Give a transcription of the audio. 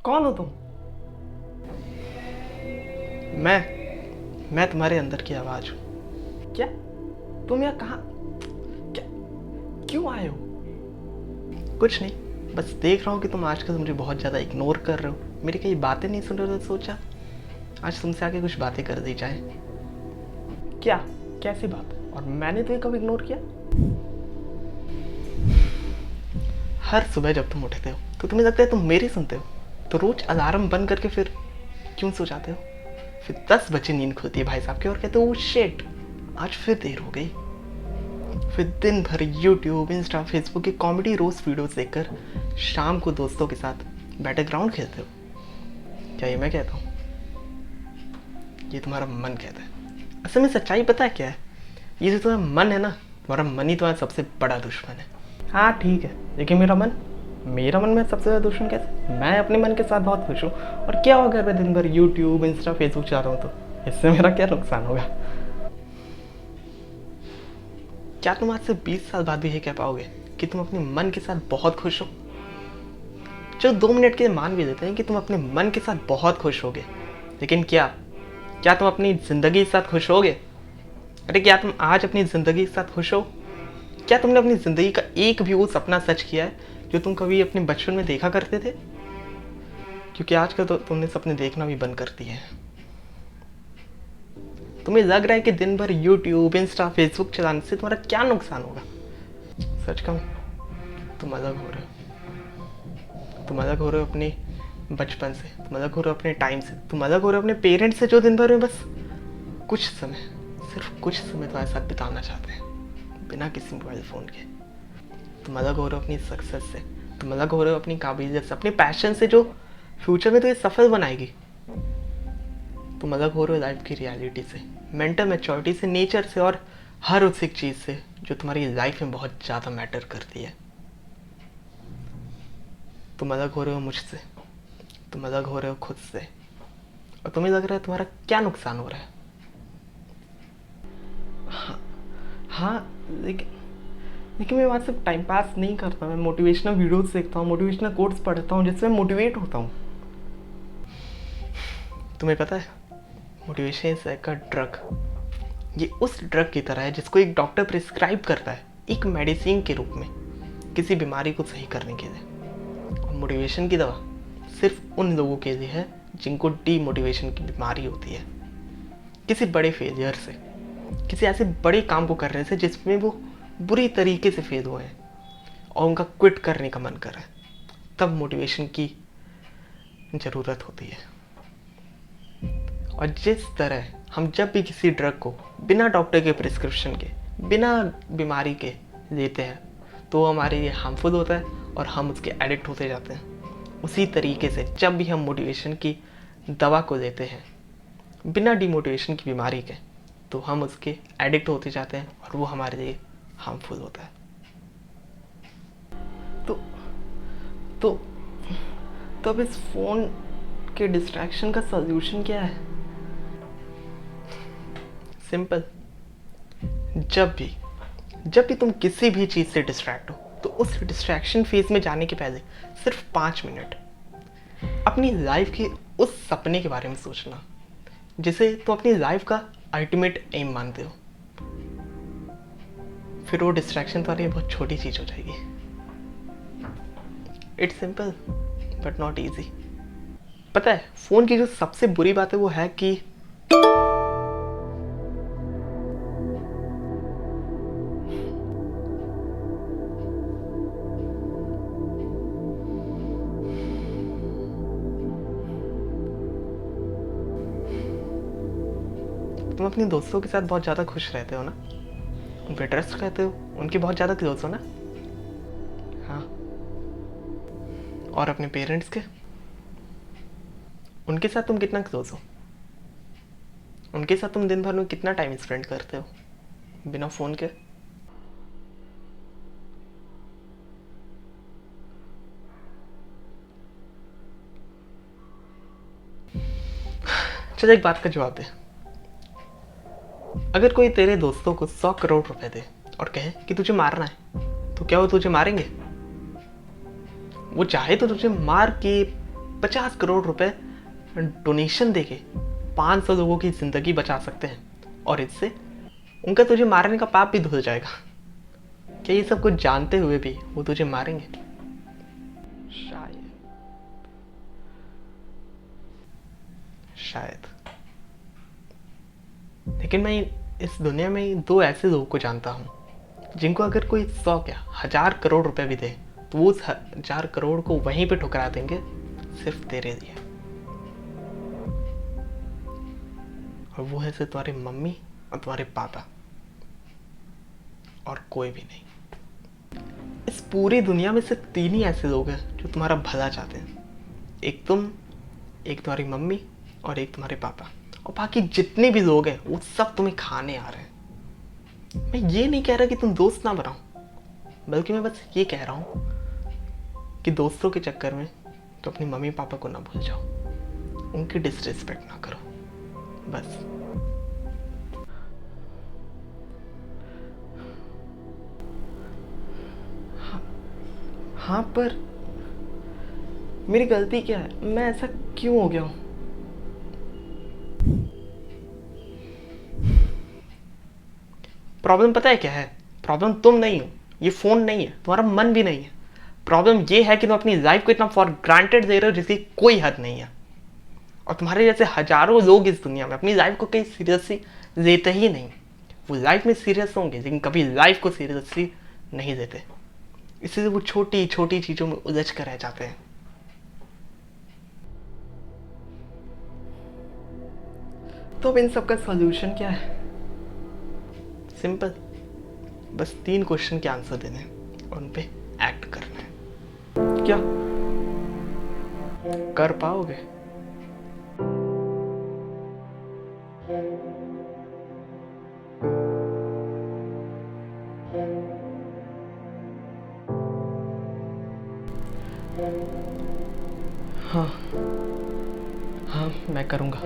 कौन हो तुम? मैं तुम्हारे अंदर की आवाज हूँ। क्या तुम यहाँ कहाँ, क्या, क्यों आए हो? कुछ नहीं, बस देख रहा हूँ कि तुम आजकल मुझे बहुत ज़्यादा इग्नोर कर रहे हो, मेरी कई बातें नहीं सुन रहे हो, तो सोचा आज तुमसे आके कुछ बातें कर दी जाए। क्या, कैसी बात? और मैंने तुम्हें कब इग्नोर किया? हर सुबह जब तुम उठते हो तो तुम्हें लगता है तुम मेरी सुनते हो, तो रोज अलार्म बंद करके फिर क्यों सो जाते हो? फिर 10 बजे नींद खुलती है भाई साहब की और कहते हो शिट आज फिर देर हो गई। फिर दिन भर यूट्यूब, इंस्टा, फेसबुक की कॉमेडी रोस्ट वीडियोस देखकर शाम को दोस्तों के साथ बैटरग्राउंड खेलते हो। क्या ये मैं कहता हूँ? ये तुम्हारा मन कहता है। असल में सच्चाई पता है क्या है? ये जो तुम्हारा मन है ना, तुम्हारा मन ही तुम्हारा सबसे बड़ा दुश्मन है। हाँ ठीक है, लेकिन मेरा मन में सबसे ज़्यादा दुश्मन कैसे? मैं अपने मन के साथ बहुत खुश हूँ, और क्या होगा अगर मैं दिन भर यूट्यूब, इंस्टा, फेसबुक चला रहा हूँ तो इससे मेरा क्या नुकसान होगा? क्या तुम आज से 20 साल बाद भी ये कह पाओगे कि तुम अपने मन के साथ बहुत खुश हो? जो 2 मिनट के लिए मान भी देते हैं कि तुम अपने मन के साथ बहुत खुश होगे, लेकिन क्या क्या तुम अपनी ज़िंदगी के साथ खुश होगे? अरे क्या तुम आज अपनी ज़िंदगी के साथ खुश हो? क्या तुमने अपनी ज़िंदगी का एक भी वो सपना सच किया है जो तुम कभी अपने बचपन में देखा करते थे? क्योंकि आजकल तो तुमने सपने देखना भी बंद कर दिए हैं। तुम्हें लग रहा है कि दिन भर यूट्यूब, इंस्टा, फेसबुक चलाने से तुम्हारा क्या नुकसान होगा? सच कहूँ, तुम अलग हो रहे हो। तुम अलग हो रहे हो अपने बचपन से, तुम अलग हो रहे हो अपने टाइम से, तुम अलग हो रहे हो अपने पेरेंट्स से जो दिन भर में बस कुछ समय, सिर्फ कुछ समय तुम्हारे साथ बिताना चाहते हैं बिना किसी मोबाइल फ़ोन के। तुम अलग हो रहे हो अपनी सक्सेस से, तुम अलग हो रहे हो अपनी काबिलियत से, अपने पैशन से जो फ्यूचर में तो ये सफल बनाएगी। तुम अलग हो रहे हो लाइफ की रियलिटी से, मेंटल मैच्योरिटी से, नेचर से, और हर उस एक चीज़ से जो तुम्हारी लाइफ में बहुत ज़्यादा मैटर करती है। तुम अलग हो रहे हो मुझसे, तुम अलग हो रहे हो खुद से, और तुम्हें लग रहा है तुम्हारा क्या नुकसान हो रहा है। हाँ, लेकिन मैं वहाँ सिर्फ टाइम पास नहीं करता, मैं मोटिवेशनल वीडियोस देखता हूँ, मोटिवेशनल कोट्स पढ़ता हूँ, जिससे मैं मोटिवेट होता हूँ। तुम्हें पता है, motivation is like a drug. ये उस ड्रग की तरह है जिसको एक डॉक्टर प्रिस्क्राइब करता है एक मेडिसिन के रूप में किसी बीमारी को सही करने के लिए। और मोटिवेशन की दवा सिर्फ उन लोगों के लिए है जिनको डीमोटिवेशन की बीमारी होती है, किसी बड़े फेलियर से, किसी ऐसे बड़े काम को करने से जिसमें वो बुरी तरीके से फेल हुए हैं और उनका क्विट करने का मन कर रहा है, तब मोटिवेशन की ज़रूरत होती है। और जिस तरह हम जब भी किसी ड्रग को बिना डॉक्टर के प्रिस्क्रिप्शन के, बिना बीमारी के लेते हैं तो वो हमारे लिए हार्मफुल होता है और हम उसके एडिक्ट होते जाते हैं, उसी तरीके से जब भी हम मोटिवेशन की दवा को लेते हैं बिना डिमोटिवेशन की बीमारी के, तो हम उसके एडिक्ट होते जाते हैं और वो हमारे लिए हार्मफुल होता है। तो तो तो अब इस फ़ोन के डिस्ट्रैक्शन का सॉल्यूशन क्या है? सिंपल। जब भी तुम किसी भी चीज़ से डिस्ट्रैक्ट हो तो उस डिस्ट्रैक्शन फेज में जाने के पहले सिर्फ 5 मिनट अपनी लाइफ के उस सपने के बारे में सोचना जिसे तुम अपनी लाइफ का अल्टीमेट एम मानते हो। फिर वो डिस्ट्रैक्शन तुम्हारे लिए बहुत छोटी चीज़ हो जाएगी। It's simple but not easy. पता है, फ़ोन की जो सबसे बुरी बात है वो है कि तुम अपने दोस्तों के साथ बहुत ज़्यादा खुश रहते हो ना, उन पर ट्रस्ट करते हो, उनके बहुत ज़्यादा क्लोज हो ना। हाँ, और अपने पेरेंट्स के, उनके साथ तुम कितना क्लोज हो? उनके साथ तुम दिन भर में कितना टाइम स्पेंड करते हो बिना फ़ोन के? चल एक बात का जवाब दे। अगर कोई तेरे दोस्तों को 100 करोड़ रुपए दे और कहे कि तुझे मारना है, तो क्या वो तुझे मारेंगे? वो चाहे तो तुझे मार के 50 करोड़ रुपए डोनेशन देके 500 लोगों की जिंदगी बचा सकते हैं, और इससे उनका तुझे मारने का पाप भी धुल जाएगा। क्या ये सब कुछ जानते हुए भी वो तुझे मारेंगे? शायद शायद। लेकिन मैं इस दुनिया में 2 ऐसे लोगों को जानता हूँ जिनको अगर कोई 100 क्या 1000 करोड़ रुपए भी दे तो वो उस 1000 करोड़ को वहीं पे ठुकरा देंगे, सिर्फ तेरे लिए। और वो है सिर्फ तुम्हारी मम्मी और तुम्हारे पापा, और कोई भी नहीं। इस पूरी दुनिया में सिर्फ 3 ही ऐसे लोग हैं जो तुम्हारा भला चाहते हैं। एक तुम, एक तुम्हारी मम्मी, और एक तुम्हारे पापा। और बाकी जितने भी लोग हैं वो सब तुम्हें खाने आ रहे हैं। मैं ये नहीं कह रहा कि तुम दोस्त ना बनाओ, बल्कि मैं बस ये कह रहा हूँ कि दोस्तों के चक्कर में तो अपनी मम्मी पापा को ना भूल जाओ, उनकी डिसरिस्पेक्ट ना करो, बस। हाँ, पर मेरी गलती क्या है? मैं ऐसा क्यों हो गया हूँ? प्रॉब्लम पता है क्या है? प्रॉब्लम तुम नहीं हो, ये फ़ोन नहीं है, तुम्हारा मन भी नहीं है। प्रॉब्लम ये है कि तुम अपनी लाइफ को इतना फॉर ग्रांटेड दे रहे हो जिसकी कोई हद नहीं है। और तुम्हारे जैसे हजारों लोग इस दुनिया में अपनी लाइफ को कहीं सीरियसली लेते ही नहीं। वो लाइफ में सीरियस होंगे लेकिन कभी लाइफ को सीरियसली नहीं लेते, इसलिए वो छोटी छोटी चीज़ों में उलझ कर रह जाते हैं। तो अब इन सब का सॉल्यूशन क्या है? सिंपल, बस 3 क्वेश्चन के आंसर देने हैं और उन पे एक्ट करना है। क्या कर पाओगे? हाँ हाँ, मैं करूँगा।